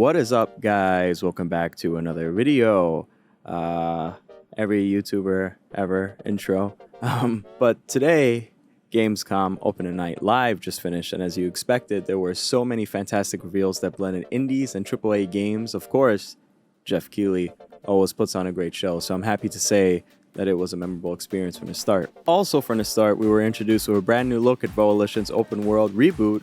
What is up, guys? Welcome back to another video. Every YouTuber ever intro. But today, Gamescom Open Night Live just finished, and as you expected, there were so many fantastic reveals that blended indies and AAA games. Of course, Jeff Keighley always puts on a great show, so I'm happy to say that it was a memorable experience from the start. Also from the start, we were introduced to a brand new look at Volition's open world reboot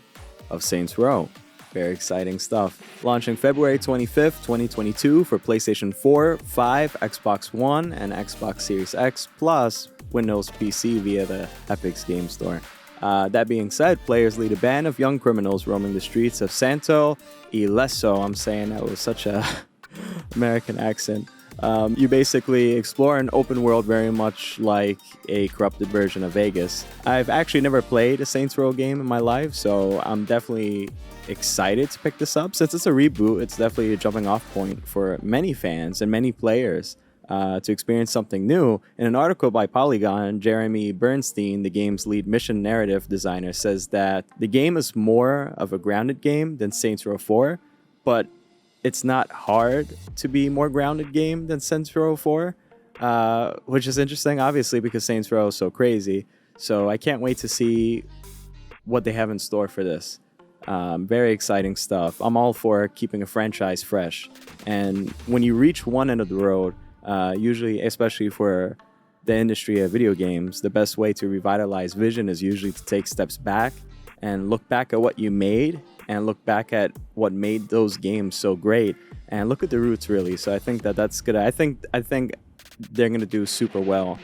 of Saints Row. Very exciting stuff. Launching February 25th, 2022 for PlayStation 4, 5, Xbox One, and Xbox Series X, plus Windows PC via the Epic's Game Store. That being said, players lead a band of young criminals roaming the streets of Santo Ileso. I'm saying that with such a American accent. You basically explore an open world very much like a corrupted version of Vegas. I've actually never played a Saints Row game in my life, so I'm definitely excited to pick this up. Since it's a reboot, it's definitely a jumping off point for many fans and many players to experience something new. In an article by Polygon, Jeremy Bernstein, the game's lead mission narrative designer, says that the game is more of a grounded game than Saints Row 4, but it's not hard to be more grounded game than Saints Row 4, which is interesting, obviously, because Saints Row is so crazy. So I can't wait to see what they have in store for this. Very exciting stuff. I'm all for keeping a franchise fresh. And when you reach one end of the road, usually, especially for the industry of video games, the best way to revitalize vision is usually to take steps back and look back at what you made and look back at what made those games so great and look at the roots, really. So I think that's good. I think they're going to do super well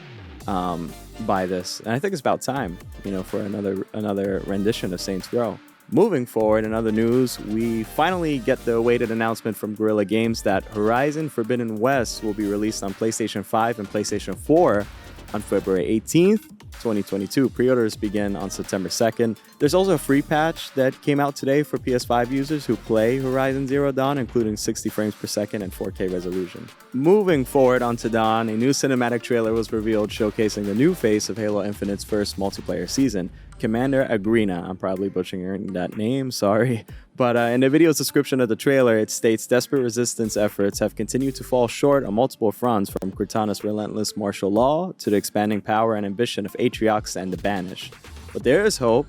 by this. And I think it's about time, for another rendition of Saints Row. Moving forward, in other news, we finally get the awaited announcement from Guerrilla Games that Horizon Forbidden West will be released on PlayStation 5 and PlayStation 4 on February 18th, 2022. Pre-orders begin on September 2nd. There's also a free patch that came out today for PS5 users who play Horizon Zero Dawn, including 60 frames per second and 4K resolution. Moving forward onto Dawn, a new cinematic trailer was revealed showcasing the new face of Halo Infinite's first multiplayer season, Commander Agrina. I'm probably butchering that name, sorry. But in the video's description of the trailer, it states desperate resistance efforts have continued to fall short on multiple fronts, from Cortana's relentless martial law to the expanding power and ambition of Atriox and the Banished. But there is hope.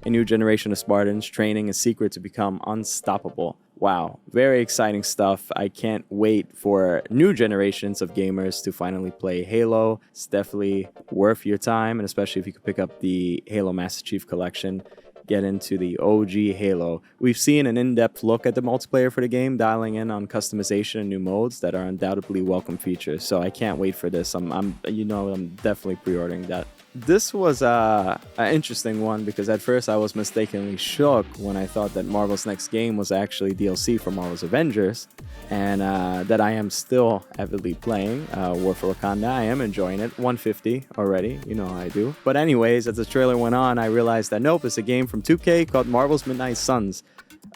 A new generation of Spartans training a secret to become unstoppable. Wow, very exciting stuff. I can't wait for new generations of gamers to finally play Halo. It's definitely worth your time, and especially if you could pick up the Halo Master Chief Collection, get into the OG Halo. We've seen an in-depth look at the multiplayer for the game, dialing in on customization and new modes that are undoubtedly welcome features. So I can't wait for this. I'm definitely pre-ordering that. This was an interesting one because at first I was mistakenly shook when I thought that Marvel's next game was actually DLC for Marvel's Avengers, and that I am still avidly playing War for Wakanda. I am enjoying it. 150 already, how I do. But anyways, as the trailer went on, I realized that nope, it's a game from 2K called Marvel's Midnight Suns.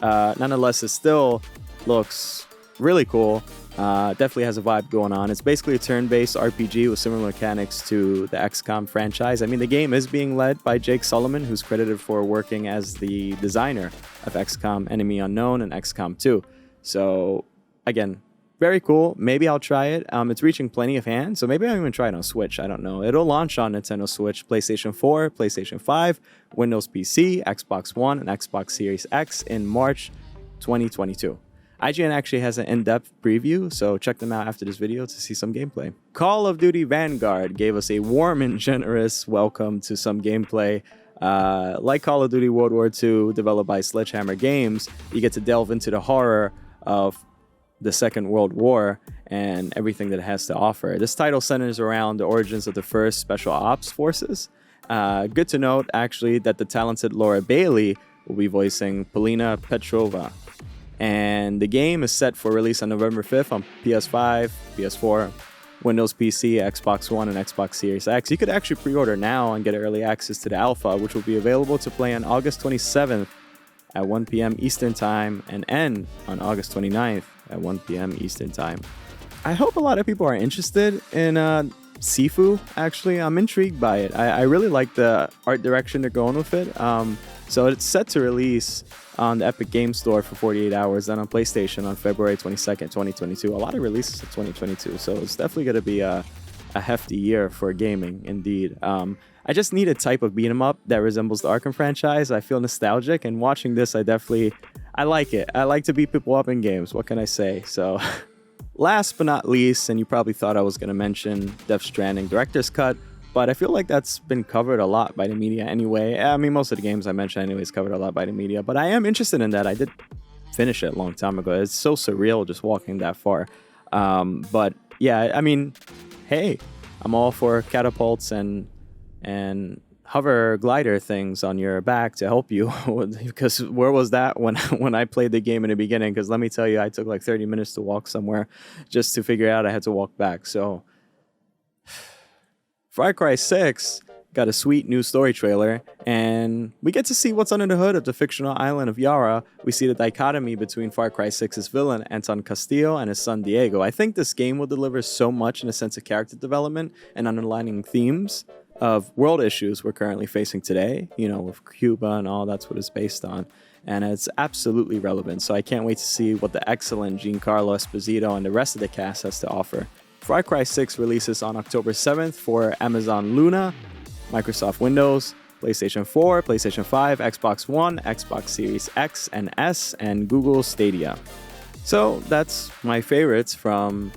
Nonetheless, it still looks really cool. Definitely has a vibe going on. It's basically a turn-based RPG with similar mechanics to the XCOM franchise. I mean, the game is being led by Jake Sullivan, who's credited for working as the designer of XCOM Enemy Unknown and XCOM 2. So, again, very cool. Maybe I'll try it. It's reaching plenty of hands, so maybe I'll even try it on Switch. I don't know. It'll launch on Nintendo Switch, PlayStation 4, PlayStation 5, Windows PC, Xbox One, and Xbox Series X in March 2022. IGN actually has an in-depth preview, so check them out after this video to see some gameplay. Call of Duty Vanguard gave us a warm and generous welcome to some gameplay. Like Call of Duty World War II, developed by Sledgehammer Games, you get to delve into the horror of the Second World War and everything that it has to offer. This title centers around the origins of the first Special Ops Forces. Good to note, actually, that the talented Laura Bailey will be voicing Polina Petrova. And the game is set for release on November 5th on PS5, PS4, Windows PC, Xbox One, and Xbox Series X. You could actually pre-order now and get early access to the alpha, which will be available to play on August 27th at 1 p.m. Eastern Time and end on August 29th at 1 p.m. Eastern Time. I hope a lot of people are interested in Sifu, actually. I'm intrigued by it. I really like the art direction they're going with it. So it's set to release on the Epic Games Store for 48 hours, then on PlayStation on February 22nd, 2022. A lot of releases in 2022, so it's definitely going to be a hefty year for gaming, indeed. I just need a type of beat 'em up that resembles the Arkham franchise. I feel nostalgic, and watching this, I like it. I like to beat people up in games. What can I say? So, last but not least, and you probably thought I was going to mention Death Stranding Director's Cut, but I feel like that's been covered a lot by the media anyway. I mean, most of the games I mentioned anyways covered a lot by the media, but I am interested in that. I did finish it a long time ago. It's so surreal just walking that far. But yeah, I mean, hey, I'm all for catapults and hover glider things on your back to help you, because where was that when I played the game in the beginning? Because let me tell you, I took like 30 minutes to walk somewhere just to figure out I had to walk back. So Far Cry 6 got a sweet new story trailer, and we get to see what's under the hood of the fictional island of Yara. We see the dichotomy between Far Cry 6's villain, Anton Castillo, and his son, Diego. I think this game will deliver so much in a sense of character development and underlining themes of world issues we're currently facing today, you know, with Cuba and all. That's what it's based on. And it's absolutely relevant. So I can't wait to see what the excellent Giancarlo Esposito and the rest of the cast has to offer. Far Cry 6 releases on October 7th for Amazon Luna, Microsoft Windows, PlayStation 4, PlayStation 5, Xbox One, Xbox Series X and S, and Google Stadia. So that's my favorites from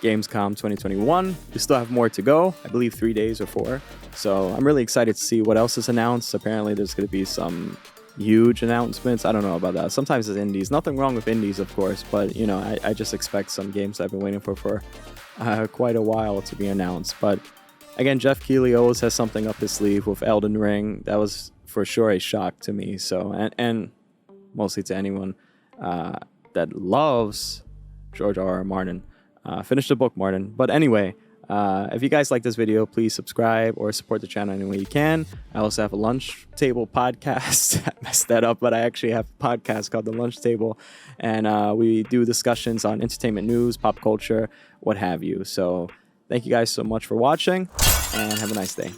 Gamescom 2021. We still have more to go, I believe 3 days or 4. So I'm really excited to see what else is announced. Apparently there's going to be some huge announcements. I don't know about that. Sometimes it's indies. Nothing wrong with indies, of course, but you know, I just expect some games I've been waiting for quite a while to be announced. But again, Jeff Keighley always has something up his sleeve with Elden Ring. That was for sure a shock to me. So, and mostly to anyone that loves George R.R. Martin. Finish the book, Martin. But anyway, if you guys like this video, please subscribe or support the channel any way you can. I also have a lunch table podcast. I messed that up, but I actually have a podcast called The Lunch Table, and we do discussions on entertainment news, pop culture, what have you. So thank you guys so much for watching, and have a nice day.